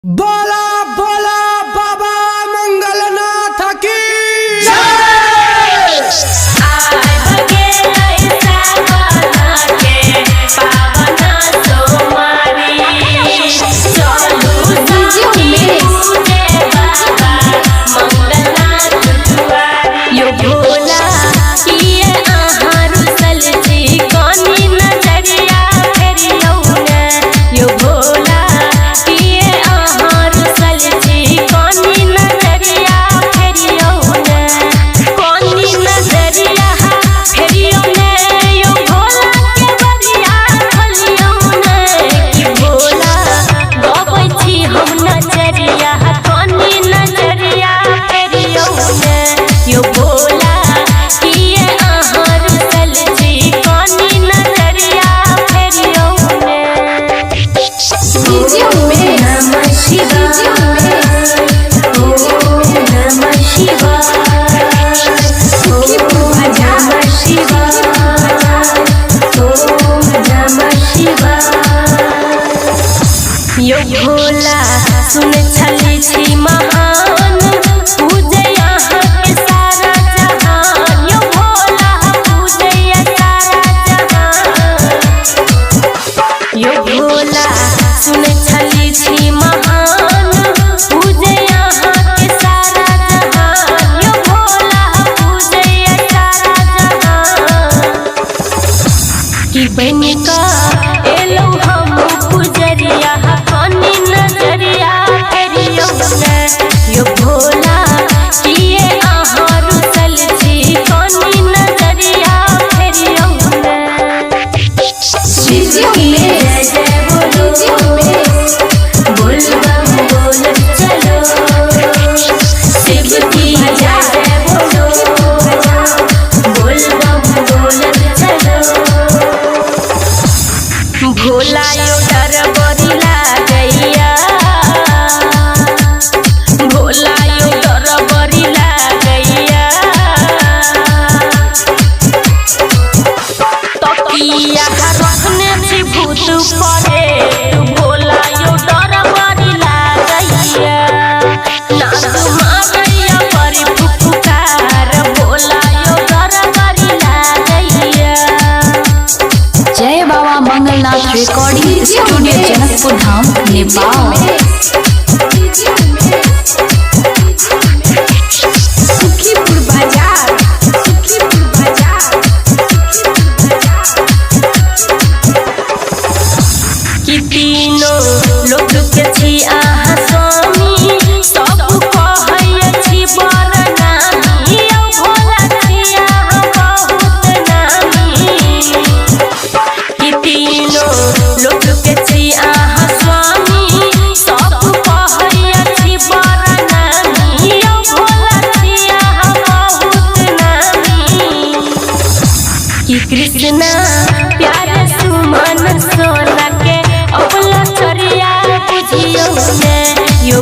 बोला बोला बाबा मंगलनाथ की जय। यो भोला सुन छली छी महान पूजे यहाँ के सारा जहान। यो भोला पूजे सारा जहान। यो भोला सुन छली छी महान पूजे यहाँ के सारा जहान। यो भोला पूजे सारा जहान। कि बन का एलो हम पुजरिया कनी नजरिया फेरियो ने। यो भोला किए आहार चल छी कनी नजरिया फेरियो ने। शिव की जय जय बोलो बोल बम बोल चलो। शिव की जय जय बोलो बोल बम बोल चलो। भोला यो डर बड़ी लागैया। भोला यो डर बड़ी लागैया। तकिया रखने छी भूत पड़े भोला यो डर बड़ी लागैया। नाच मारैया बड़ी फुफकार भोला यो डर बड़ी लागैया। जय बाबा मंगलनाथ रिकॉर्डिंग स्टूडियो जनकपुर धाम नेपाल। सुखीपुर बाजार कि तीनों लोक के छी आहा स्वामी सब कहै छी बड़ नामी। यो भोला छी आहा बहुत नामी। कि तीनों लोक के छी आहा स्वामी सब कहै छी बड़ नामी। यो भोला छी आहा बहुत नामी। कि कृष्णा प्यारे सुमन सोना के अबला चरिया बुझियो ने। यो